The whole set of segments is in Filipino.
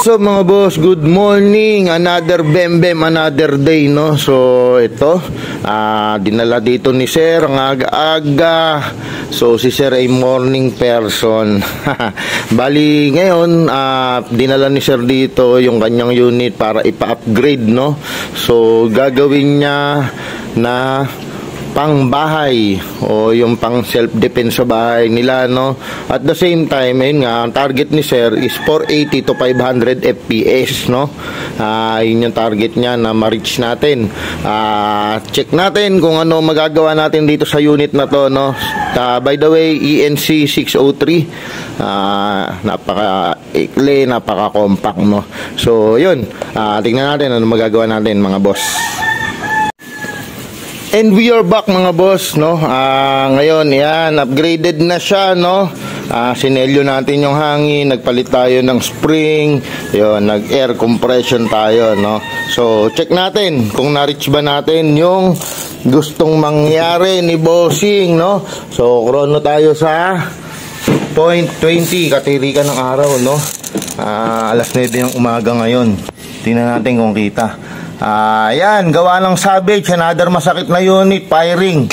So mga boss, good morning. Another bembem, another day, no? So ito, dinala dito ni Sir ang aga-aga. So si Sir ay morning person. Bali ngayon, dinala ni Sir dito yung kanyang unit para ipa-upgrade, no? So gagawin niya na pang bahay o yung pang self-defense sa bahay nila, no? At the same time, ayun nga, ang target ni Sir is 480 to 500 FPS, no? Yun yung target niya na ma-reach natin. Check natin kung ano magagawa natin dito sa unit na to, no? By the way, ENC 603, napaka-ikli, napaka-compact, no? So yun, tingnan natin ano magagawa natin, mga boss. And we are back, mga boss, no? Ngayon, yan, upgraded na siya, no? Sinelyo natin yung hangin, nagpalit tayo ng spring, yun, nag-air compression tayo, no? So, check natin kung na-reach ba natin yung gustong mangyari ni bossing, no? So, chrono tayo sa 0.20, katirikan ng araw, no? Alas 9 ng umaga ngayon. Tingnan natin kung kita. Ayan, gawa ng Savage, another masakit na unit, firing.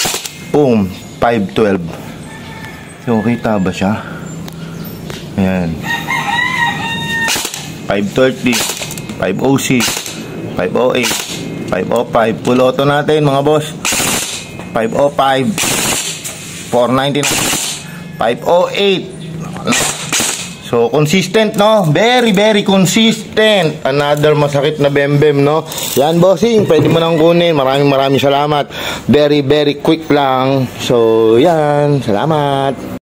Boom, 512. So, kita ba siya? Ayan. 530, 506, 508, 505. Full auto natin, mga boss. 505, 499, 508. So, consistent, no? Very, very consistent. Another masakit na bembem, no? Yan, bossing. Pwede mo nang kunin. Maraming salamat. Very, very quick lang. So, yan. Salamat.